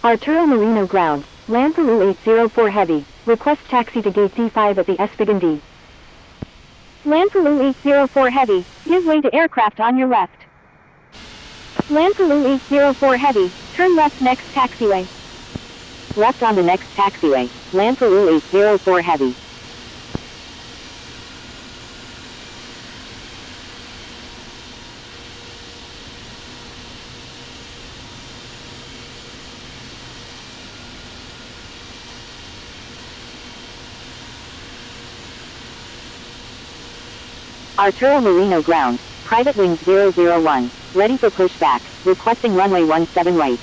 Arturo Marino ground, land Peru 804 heavy, request taxi to gate D5 at the Espigan D. Land Peru 804 heavy, give way to aircraft on your left. Land Peru 804 heavy, turn left next taxiway. Left on the next taxiway, land Peru 804 heavy. Arturo Marino ground, private wings 001, ready for pushback, requesting runway 17 right.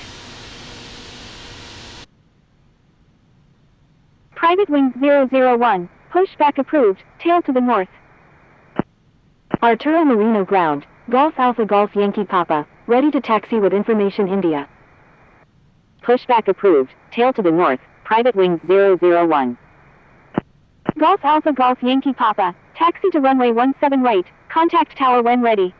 Private wings 001, pushback approved, tail to the north. Arturo Marino ground, Golf Alpha Golf Yankee Papa, ready to taxi with information India. Pushback approved, tail to the north, private wings 001. Golf Alpha Golf Yankee Papa, taxi to runway 17 right, contact tower when ready.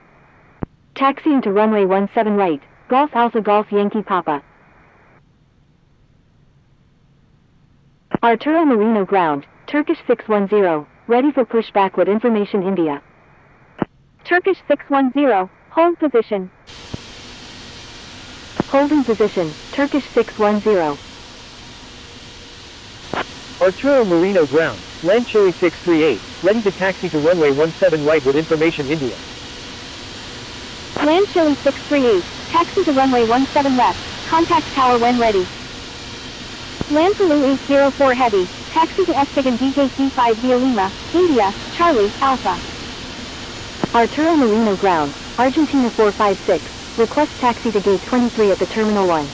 Taxiing to runway 17 right, Golf Alpha Golf Yankee Papa. Arturo Marino ground, Turkish 610, ready for pushback with information India. Turkish 610, hold position. Holding position, Turkish 610. Arturo Marino ground, land Chile 638, ready to taxi to runway 17 right with information India. Land Chile 638, taxi to runway 17 left, contact tower when ready. Land Peru 804 heavy, taxi to Espigan D gate D5 via Lima, India, Charlie, Alpha. Arturo Marino ground, Argentina 456, request taxi to gate 23 at the Terminal 1.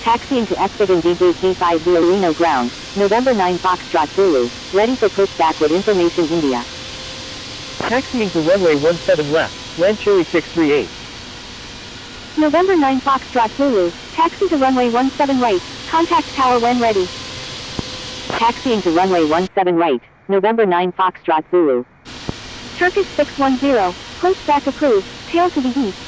Taxiing to Espigan D gate D5 via Reno ground, November 9 Foxtrot Zulu, ready for pushback with information India. Taxiing to runway 17 left, land Chile 638. November 9 Foxtrot Zulu, taxi to runway 17 right, contact tower when ready. Taxiing to runway 17 right, November 9 Foxtrot Zulu. Turkish 610, pushback approved, tail to the east.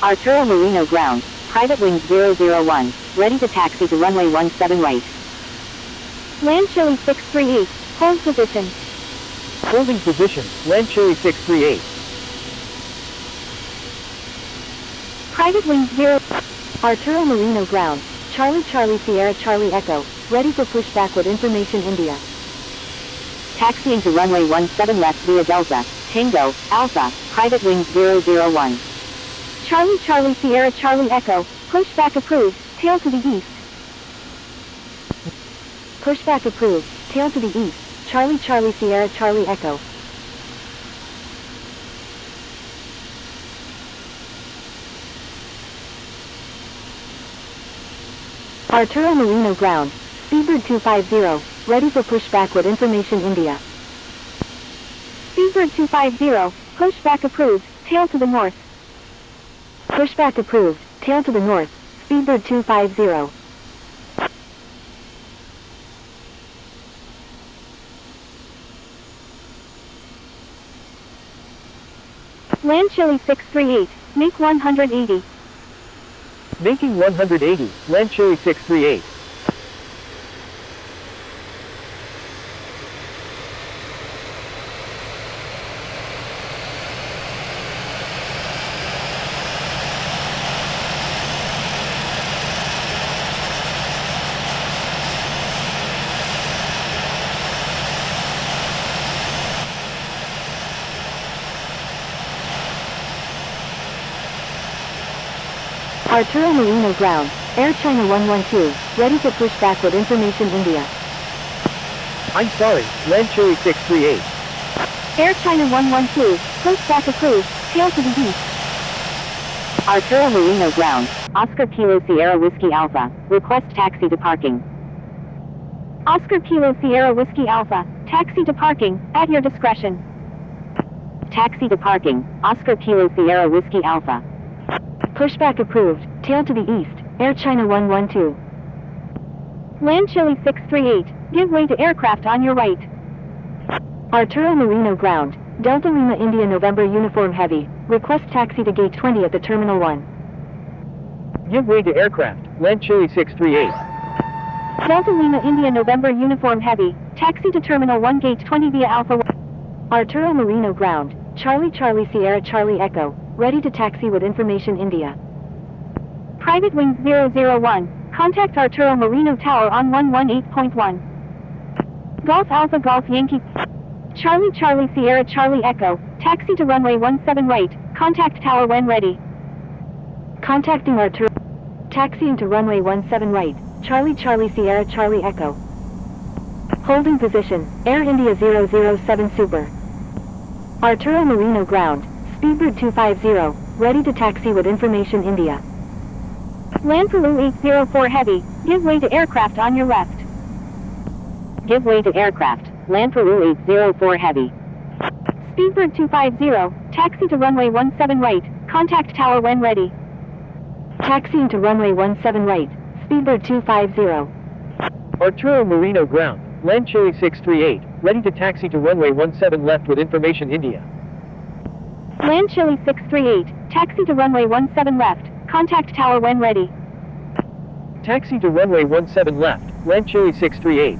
Arturo Marino ground, private wings 001, ready to taxi to runway 17 right. Land Chile 638, hold position. Holding position, land Chile 638. Private wings 0. Arturo Marino ground, Charlie Charlie Sierra Charlie Echo, ready for pushback with information India. Taxiing to runway 17 left via Delta, Tango, Alpha, private wings 001. Charlie Charlie Sierra Charlie Echo, pushback approved, tail to the east. Pushback approved, tail to the east, Charlie Charlie Sierra Charlie Echo. Arturo Marino ground, Speedbird 250, ready for pushback with information India. Speedbird 250, pushback approved, tail to the north. Pushback approved, tail to the north, Speedbird 250. Land Chile 638, make 180. Making 180, land Chile 638. Arturo Marino ground, Air China 112, ready for pushback with information India. I'm sorry, land Chile 638. Air China 112, pushback approved, tail to the east. Arturo Marino ground, Oscar Kilo Sierra Whiskey Alpha, request taxi to parking. Oscar Kilo Sierra Whiskey Alpha, taxi to parking, at your discretion. Taxi to parking, Oscar Kilo Sierra Whiskey Alpha. Pushback approved, tail to the east, Air China 112. Land Chile 638, give way to aircraft on your right. Arturo Marino ground, Delta Lima India November Uniform Heavy, request taxi to gate 20 at the Terminal 1. Give way to aircraft, land Chile 638. Delta Lima India November Uniform Heavy, taxi to Terminal 1 gate 20 via Alpha 1. Arturo Marino ground, Charlie Charlie Sierra Charlie Echo, ready to taxi with information India. Private Wings 001, contact Arturo Marino Tower on 118.1. Golf Alpha Golf Yankee. Charlie Charlie Sierra Charlie Echo, taxi to runway 17 right, contact tower when ready. Contacting Arturo. Taxiing to runway 17 right, Charlie Charlie Sierra Charlie Echo. Holding position, Air India 007 Super. Arturo Marino ground, Speedbird 250, ready to taxi with information India. Land Peru 804 Heavy, give way to aircraft on your left. Give way to aircraft, land Peru 804 Heavy. Speedbird 250, taxi to runway 17 right, contact tower when ready. Taxiing to runway 17 right, Speedbird 250. Arturo Marino ground, land Chile 638, ready to taxi to runway 17 left with information India. Land Chile 638, taxi to runway 17 left, contact tower when ready. Taxi to runway 17 left, land Chile 638.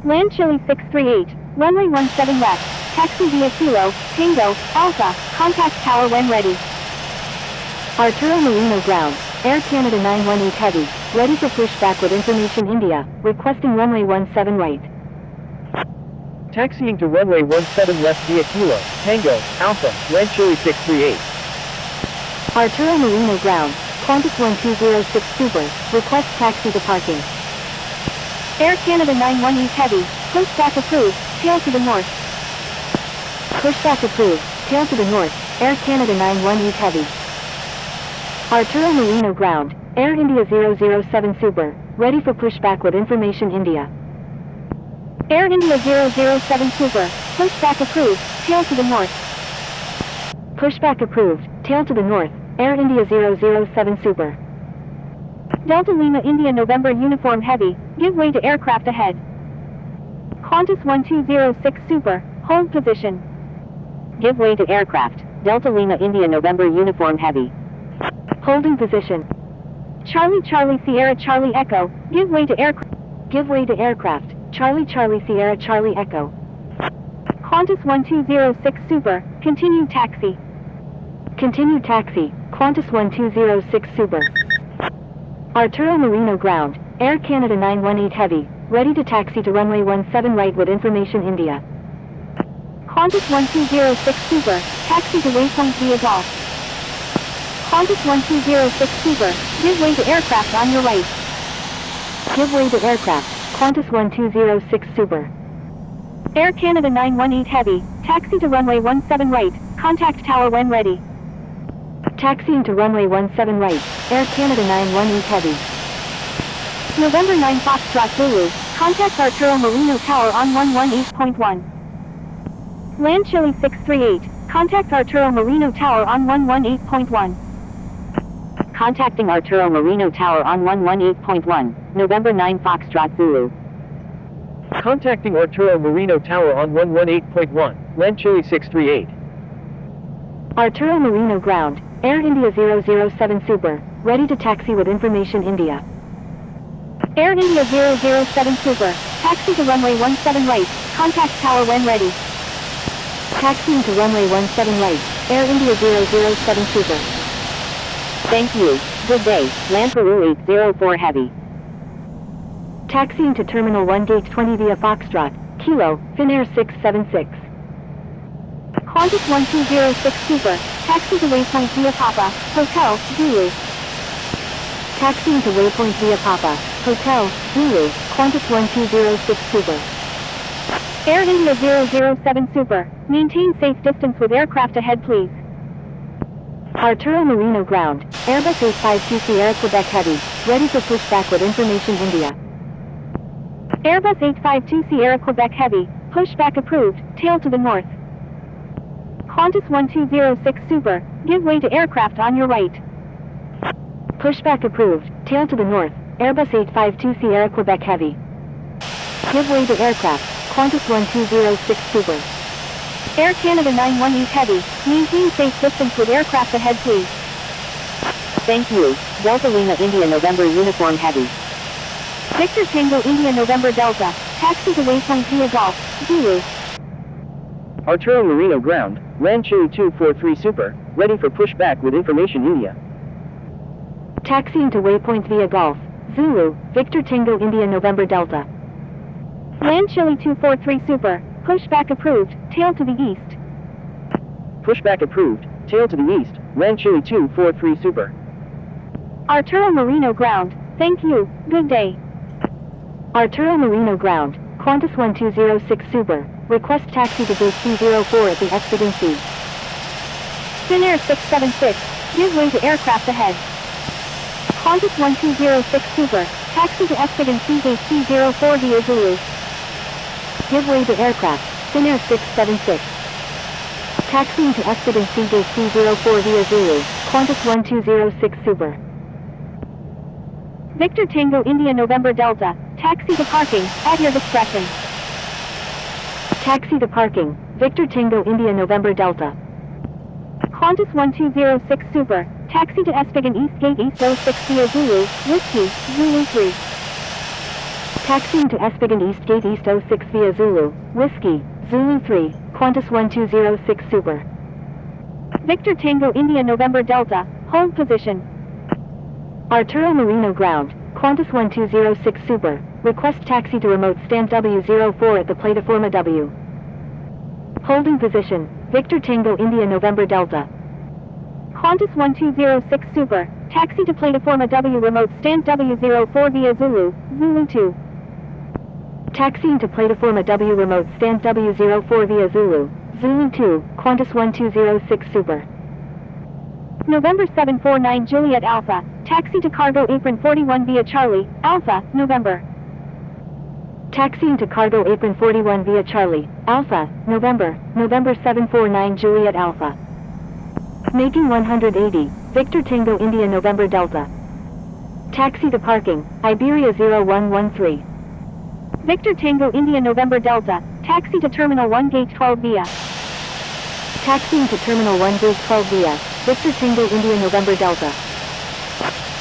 Land Chile 638, runway 17 left, taxi via Kilo, Tango, Alpha, contact tower when ready. Arturo Marino ground, Air Canada 918 Heavy, ready for pushback with information India, requesting runway 17 right. Taxiing to runway 17 left via Kilo, Tango, Alpha, land Chile 638. Arturo Marino ground, Qantas 1206 Super, request taxi to parking. Air Canada 918 Heavy, pushback approved, tail to the north. Pushback approved, tail to the north, Air Canada 918 Heavy. Arturo Marino ground, Air India 007 Super, ready for pushback with information India. Air India 007 Super, pushback approved, tail to the north. Pushback approved, tail to the north, Air India 007 Super. Delta Lima India November Uniform Heavy, give way to aircraft ahead. Qantas 1206 Super, hold position. Give way to aircraft, Delta Lima India November Uniform Heavy. Holding position. Charlie Charlie Sierra Charlie Echo, give way to aircraft. Give way to aircraft, Charlie Charlie Sierra Charlie Echo. Qantas 1206 Super, continue taxi. Continue taxi, Qantas 1206 Super. Arturo Marino ground, Air Canada 918 Heavy, ready to taxi to runway 17 right with information India. Qantas 1206 Super, taxi to waypoint via Golf. Qantas 1206 Super, give way to aircraft on your right. Give way to aircraft, Qantas 1206 Super. Air Canada 918 Heavy, taxi to runway 17 right, contact tower when ready. Taxiing to runway 17 right, Air Canada 918 Heavy. November 9 Foxtrot Zulu, contact Arturo Marino Tower on 118.1. Land Chile 638, contact Arturo Marino Tower on 118.1. Contacting Arturo Marino Tower on 118.1, November 9 Foxtrot Zulu. Contacting Arturo Marino Tower on 118.1, land Chile 638. Arturo Marino ground, Air India 007 Super, ready to taxi with information India. Air India 007 Super, taxi to runway 17 right, contact tower when ready. Taxiing to runway 17 right, Air India 007 Super. Thank you, good day, land Peru 804 Heavy. Taxiing to Terminal 1 Gate 20 via Foxtrot, Kilo, Finnair 676. Qantas 1206 Super, taxi to waypoint via Papa, Hotel, Zulu. Taxiing to waypoint via Papa, Hotel, Zulu, Qantas 1206 Super. Air India 007 Super, maintain safe distance with aircraft ahead please. Arturo Marino ground, Airbus 852 Sierra Quebec Heavy, ready for pushback with information India. Airbus 852 Sierra Quebec Heavy, pushback approved, tail to the north. Qantas 1206 Super, give way to aircraft on your right. Pushback approved, tail to the north, Airbus 852 Sierra Quebec Heavy. Give way to aircraft, Qantas 1206 Super. Air Canada 918 Heavy, maintain safe distance with aircraft ahead please. Thank you, Delta Lima India November Uniform Heavy. Victor Tango India November Delta, taxi to waypoint via Golf, Zulu. Arturo Marino ground, land Chile 243 Super, ready for pushback with information India. Taxiing to waypoint via Golf, Zulu, Victor Tango India November Delta. Land Chile 243 Super, pushback approved, tail to the east. Pushback approved, tail to the east, land Chile 243 Super. Arturo Marino ground, thank you, good day. Arturo Marino ground, Qantas 1206 Super, request taxi to gate C04 at the Espadin Sea. Finnair 676, give way to aircraft ahead. Qantas 1206 Super, taxi to Espadin Sea gate C04 via Zulu. Give way to aircraft, Finnair 676. Taxiing to Espadin Sea gate C04 via Zulu, Qantas 1206 Super. Victor Tango India November Delta, taxi to parking, at your discretion. Taxi to parking, Victor Tango India November Delta. Qantas 1206 Super, taxi to Espadin East Gate East 06 via Zulu, Whiskey, Zulu 3. Taxiing to Espadin East Gate East 06 via Zulu, Whiskey, Zulu 3, Qantas 1206 Super. Victor Tango India November Delta, hold position. Arturo Marino ground, Qantas 1206 Super, request taxi to remote stand W04 at the Plataforma W. Holding position, Victor Tango India November Delta. Qantas 1206 Super, taxi to Plataforma W remote stand W04 via Zulu, Zulu 2. Taxiing to Plataforma W remote stand W04 via Zulu, Zulu 2, Qantas 1206 Super. November 749 Juliet Alpha, taxi to Cargo Apron 41 via Charlie, Alpha, November. Taxiing to Cargo Apron 41 via Charlie, Alpha, November, November 749 Juliet Alpha. Making 180, Victor Tango India November Delta. Taxi to parking, Iberia 0113. Victor Tango India November Delta, taxi to Terminal 1 Gate 12 via. Taxiing to Terminal 1 Gate 12 via, Victor Tango India November Delta.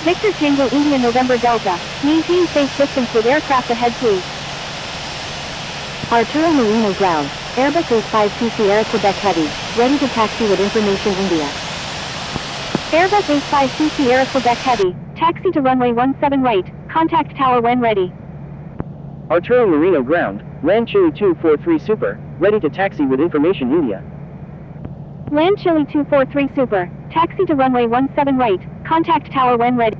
Victor Tango India November Delta, maintain safe distance with aircraft ahead please. Arturo Marino ground, Airbus 852 Sierra Quebec Heavy, ready to taxi with information India. Airbus 852 Sierra Quebec Heavy, taxi to runway 17 right, contact tower when ready. Arturo Marino ground, land Chile 243 Super, ready to taxi with information India. Land Chile 243 Super, taxi to runway 17 right, contact tower when ready.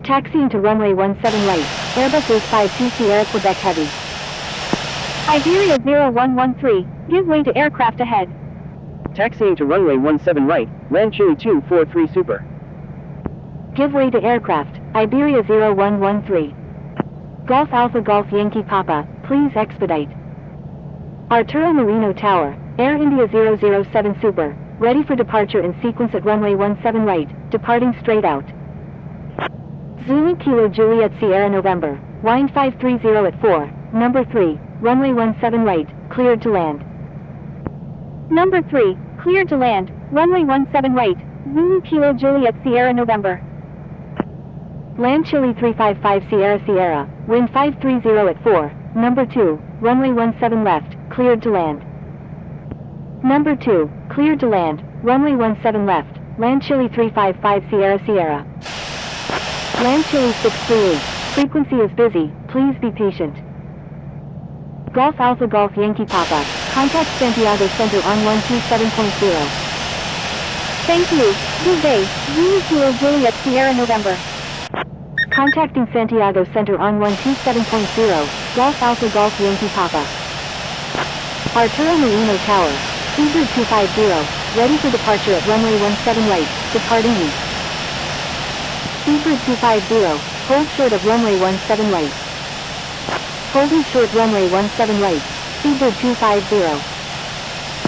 Taxiing to runway 17 right, Airbus 852 Sierra Quebec Heavy. Iberia 0113, give way to aircraft ahead. Taxiing to runway 17 right, land Chile 243 Super. Give way to aircraft, Iberia 0113. Golf Alpha Golf Yankee Papa, please expedite. Arturo Marino Tower, Air India 007 Super, ready for departure in sequence at runway 17 right, departing straight out. Zulu Kilo Juliet Sierra November, wind 530 at 4, number 3, runway 17 right, cleared to land. Number 3, cleared to land, runway 17 right, Zulu Kilo Juliet Sierra November. Land Chile 355 Sierra Sierra, wind 530 at 4, number 2, runway 17 left, cleared to land. Number 2, cleared to land, runway 17 left, land Chile 355 Sierra Sierra. Land Chile 638, frequency is busy, please be patient. Golf Alpha Golf Yankee Papa, contact Santiago Center on 127.0. Thank you, good day, Zulu Kilo Juliet Sierra November. Contacting Santiago Center on 127.0, Golf Alpha Golf Yankee Papa. Arturo Marino Tower, Seabird 250, ready for departure at runway 17 right, departing east. Seabird 250, hold short of runway 17 right. Holding short runway 17 right, Seabird 250.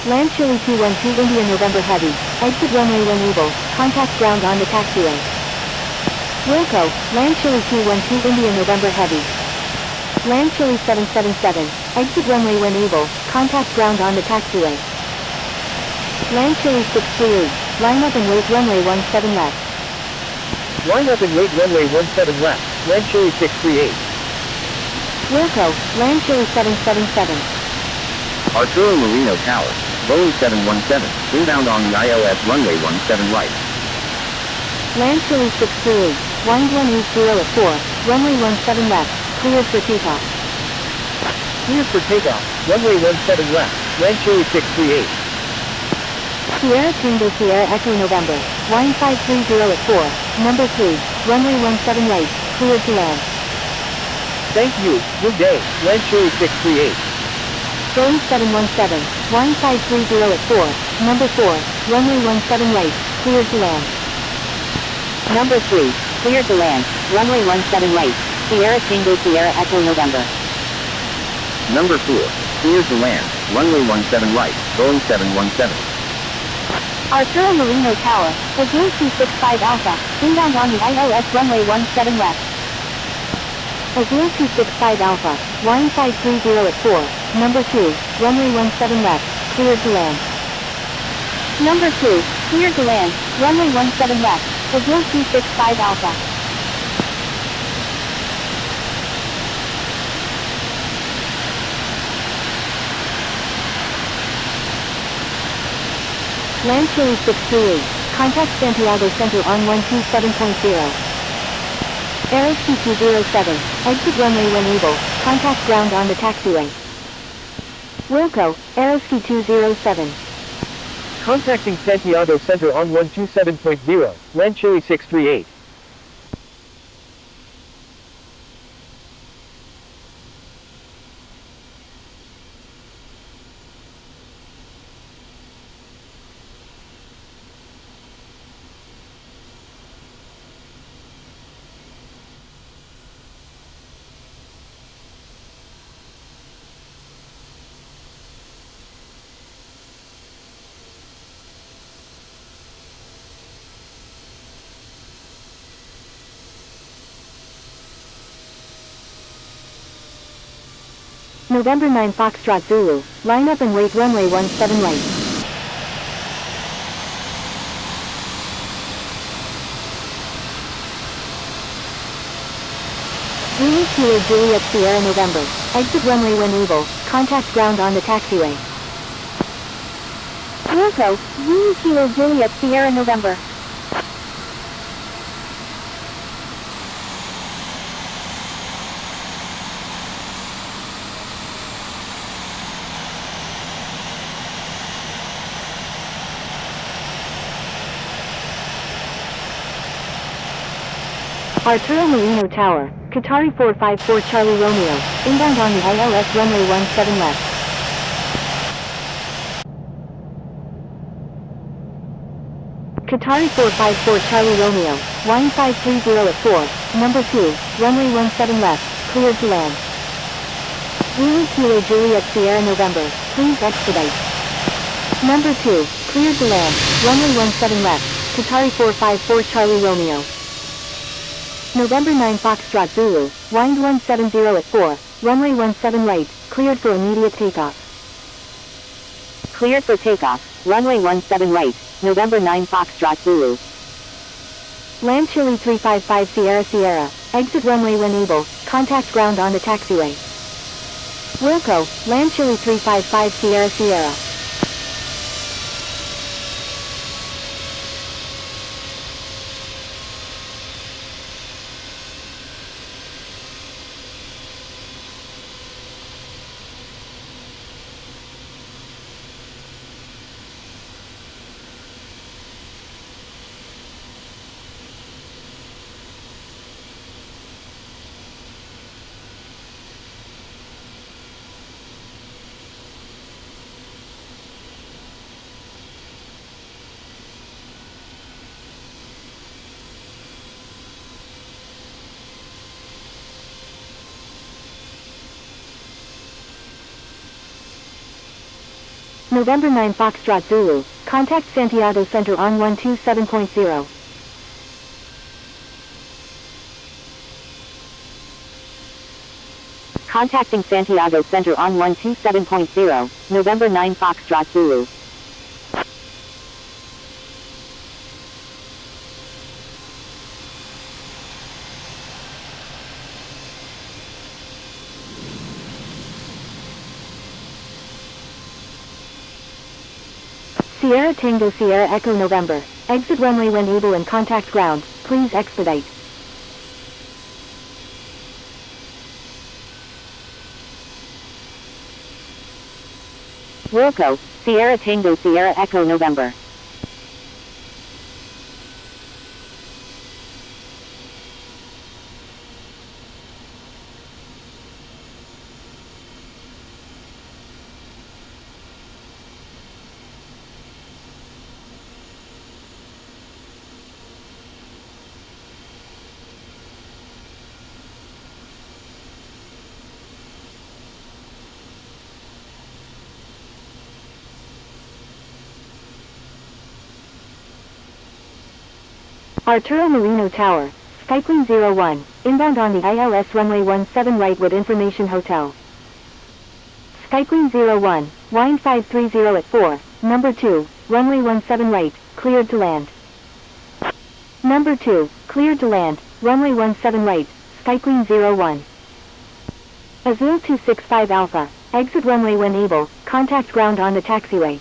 Land Chile 212 India November Heavy, exit runway when able, contact ground on the taxiway. Wilco, Land Chile 212 India November Heavy. Land Chile 777, exit runway when able, contact ground on the taxiway. Land Chile 638, line up and wait runway 17 left. Line up and wait runway 17 left, Land Chile 638. Wilco, Land Chile 777. Arturo Marino Tower, Boeing 717, inbound on the ILS runway 17 right. Land Chile 638, wind 180 at 4, runway 17 left, cleared for takeoff. Cleared for takeoff, runway 17 left, Land Chile 638. Sierra Tango Sierra Echo November, wind 530 at 4, number 3, runway 17 right, cleared to land. Thank you, good day, Land Chile 638. Boeing 717, wind 530 at 4, number 4, runway 17 right, cleared to land. Number 3, cleared to land, runway 17 right, Sierra Tango Sierra Echo November. Number 4, cleared to land, runway 17 right, Boeing 717. Arturo Marino Tower, Azul 265 Alpha, inbound on the ILS runway 17 left. Azul 265 Alpha, wind 530 at 4, number 2, runway 17 left, cleared to land. Number 2, cleared to land, runway 17 left, Azul 265 Alpha. Land Chile 638, contact Santiago Center on 127.0. Aeroski 207, exit runway when able, contact ground on the taxiway. Wilco, Aeroski 207. Contacting Santiago Center on 127.0, Land Chile 638. November 9 Foxtrot Zulu, line up and wait runway 17 right. Zulu Kilo Juliet Sierra November, exit runway when able, contact ground on the taxiway. Wilco, Zulu Kilo Juliet Sierra November. Arturo Marino Tower, Qatari 454 Charlie Romeo, inbound on the ILS runway 17 left. Qatari 454 Charlie Romeo, wind 530 at 4, number 2, runway 17 left, cleared to land. Zulu Kilo Juliet Sierra November, please expedite. Number 2, cleared to land, runway 17 left, Qatari 454 Charlie Romeo. November 9 Foxtrot Zulu, wind 170 at 4, runway 17 right, cleared for immediate takeoff. Cleared for takeoff, runway 17 right, November 9 Foxtrot Zulu. Land Chile 355 Sierra Sierra, exit runway when able, contact ground on the taxiway. Wilco, Land Chile 355 Sierra Sierra. November 9 Foxtrot Zulu, contact Santiago Center on 127.0. Contacting Santiago Center on 127.0, November 9 Foxtrot Zulu. Sierra Tango Sierra Echo November, exit runway when able and contact ground, please expedite. Wilco, Sierra Tango Sierra Echo November. Arturo Marino Tower, Skyplane 01, inbound on the ILS runway 17 right with Information Hotel. Skyplane 01, wind 530 at 4, number 2, runway 17 right, cleared to land. Number 2, cleared to land, runway 17 right, Skyplane 01. Azul 265 Alpha, exit runway when able, contact ground on the taxiway.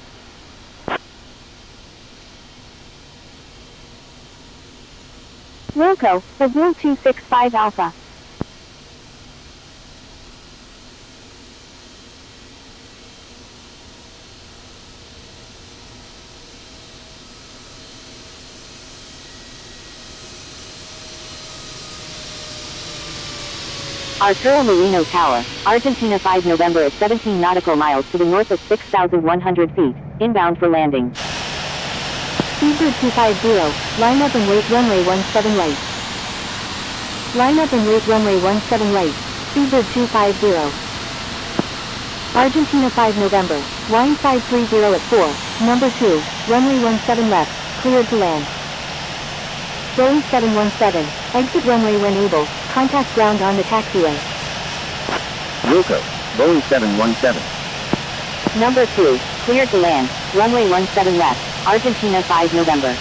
Wilco, Azul 265 Alpha. Arturo Marino Tower, Argentina 5 November at 17 nautical miles to the north of 6,100 feet, inbound for landing. Seabird 250, line up and wait runway 17 right. Line up and wait runway 17 right, Seabird 250. Argentina 5 November, wind 530 at 4, number 2, runway 17 left, cleared to land. Boeing 717, exit runway when able, contact ground on the taxiway. Wilco, Boeing 717. Number 2, cleared to land, runway 17 left, Argentina 5 November.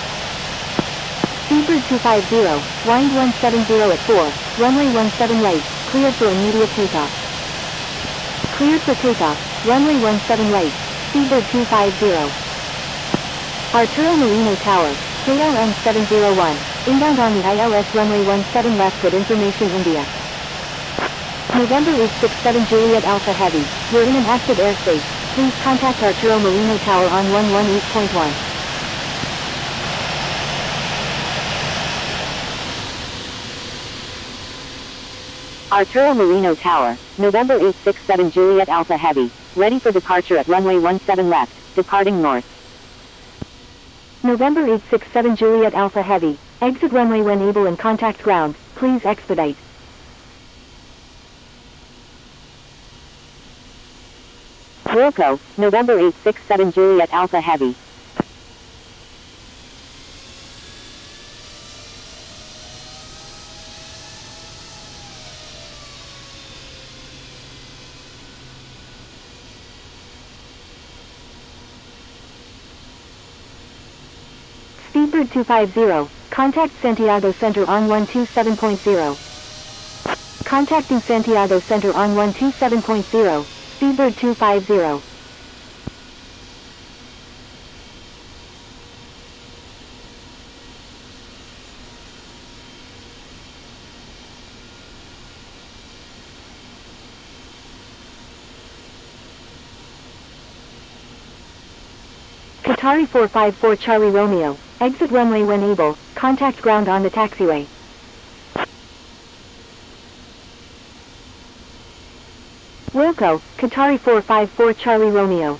Seabird 250, wind 170 at 4, runway 17 right, cleared for immediate takeoff. Cleared for takeoff, runway 17 right, Seabird 250. Arturo Marino Tower, KLM 701, inbound on the ILS runway 17 left with Information India. November 867 Juliet Alpha Heavy, you're in an active airspace, please contact Arturo Marino Tower on 118.1. Arturo Marino Tower, November 867 Juliet Alpha Heavy, ready for departure at runway 17 left, departing north. November 867 Juliet Alpha Heavy, exit runway when able and contact ground, please expedite. Wilco, November 867 Juliet Alpha Heavy. Speedbird 250, contact Santiago Center on 127.0. Contacting Santiago Center on 127.0, Speedbird 250. Qatari 454 Charlie Romeo, exit runway when able, contact ground on the taxiway. Wilco, Qatari 454 Charlie Romeo.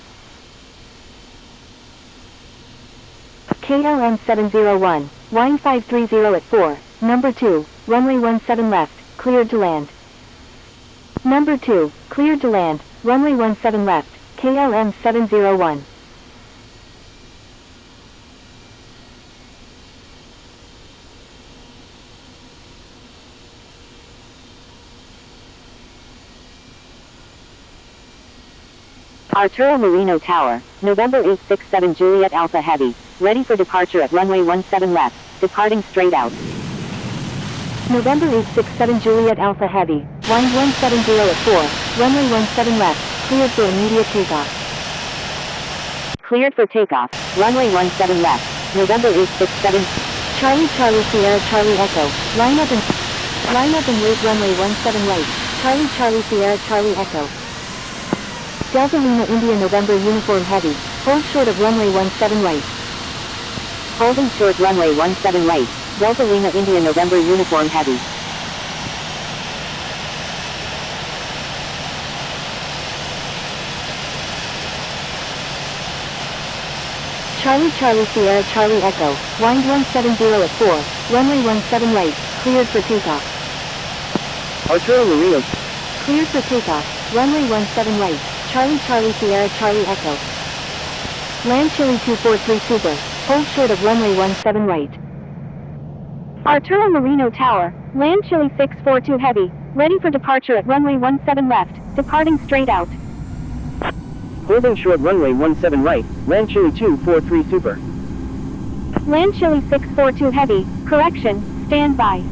KLM 701, wind 530 at 4, number 2, runway 17 left, cleared to land. Number 2, cleared to land, runway 17 left, KLM 701. Arturo Marino Tower, November 867 Juliet Alpha Heavy, ready for departure at runway 17 left, departing straight out. November 867 Juliet Alpha Heavy, wind 170 at 4, runway 17 left, cleared for immediate takeoff. Cleared for takeoff, runway 17 left, November 867. Charlie Charlie Sierra Charlie Echo, line up and wait runway 17 right, Charlie Charlie Sierra Charlie Echo. Delta Lima India November Uniform Heavy, hold short of runway 17 right. Holding short runway 17 right, Delta Lima India November Uniform Heavy. Charlie Charlie Sierra Charlie Echo, wind 170 at 4, runway 17 right, cleared for takeoff. Arturo Marino. Cleared for takeoff, runway 17 right, Charlie Charlie Sierra Charlie Echo. Land Chile 243 Super, hold short of runway 17 right. Arturo Marino Tower, land Chile 642 Heavy, ready for departure at runway 17 left, departing straight out. Holding short runway 17 right, land Chile 243 Super. Land Chile 642 Heavy, correction, stand by.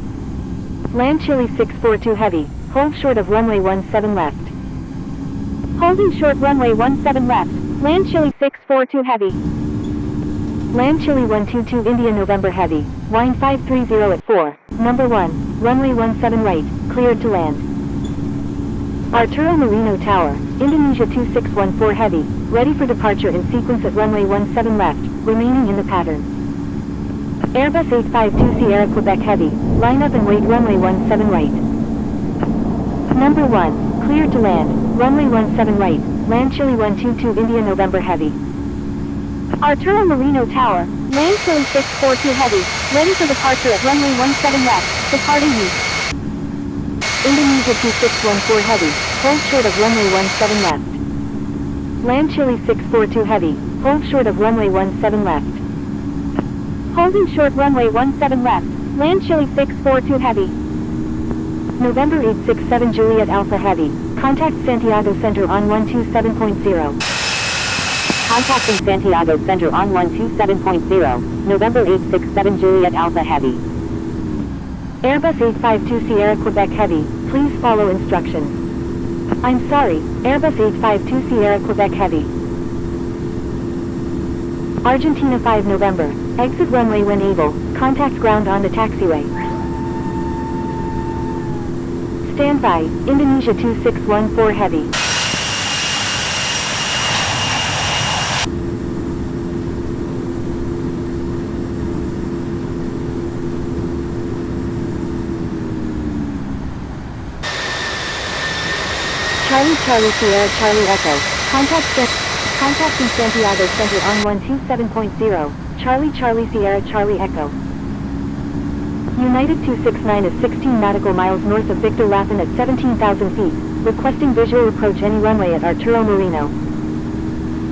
Land Chile 642 Heavy, hold short of runway 17 left. Holding short runway 17 left, land Chile 642 Heavy. Land Chile 122 India November Heavy, wind 530 at 4, number 1, runway 17 right, cleared to land. Arturo Marino Tower, Indonesia 2614 Heavy, ready for departure in sequence at runway 17 left, remaining in the pattern. Airbus 852 Sierra Quebec Heavy, line up and wait runway 17 right. Number 1, cleared to land, runway 17 right, land Chile 122 India November Heavy. Arturo Marino Tower, land Chile 642 Heavy, ready for departure at runway 17 left, departing east. Indonesia 2614 Heavy, hold short of runway 17 left. Land Chile 642 Heavy, hold short of runway 17 left. Holding short runway 17 left, land Chile 642 Heavy. November 867 Juliet Alpha Heavy, contact Santiago Center on 127.0. Contacting Santiago Center on 127.0, November 867 Juliet Alpha Heavy. Airbus 852 Sierra Quebec Heavy, please follow instructions. I'm sorry, Airbus 852 Sierra Quebec Heavy. Argentina 5 November, exit runway when able, contact ground on the taxiway. Stand by, Indonesia 2614 Heavy. Charlie Charlie Sierra Charlie Echo, contacting Santiago Center on 127.0, Charlie Charlie Sierra Charlie Echo. United 269 is 16 nautical miles north of Victor Lapin at 17,000 feet, requesting visual approach any runway at Arturo Marino.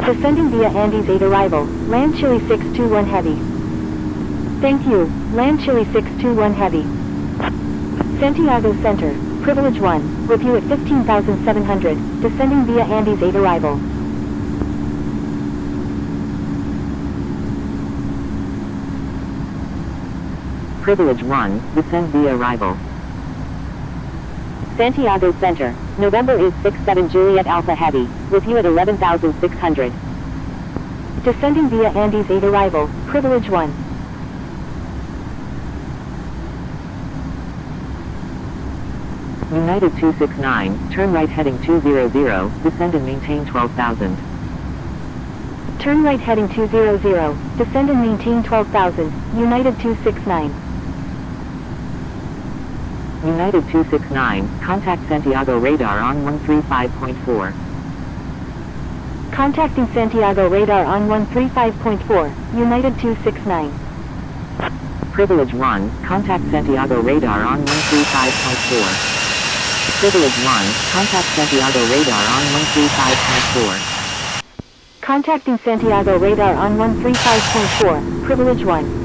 Descending via Andes 8 arrival, land Chile 621 Heavy. Thank you, land Chile 621 Heavy. Santiago Center, Privilege 1, with you at 15,700, descending via Andes 8 arrival. Privilege 1, descend via arrival. Santiago Center, November 867 Juliet Alpha Heavy, with you at 11,600. Descending via Andes 8 arrival, Privilege 1. United 269, turn right heading 200, descend and maintain 12,000. Turn right heading 200, descend and maintain 12,000, United 269. United 269, contact Santiago radar on 135.4. Contacting Santiago radar on 135.4, United 269. Privilege 1, contact Santiago radar on 135.4. Privilege 1, contact Santiago radar on 135.4. Contacting Santiago radar on 135.4, Privilege 1.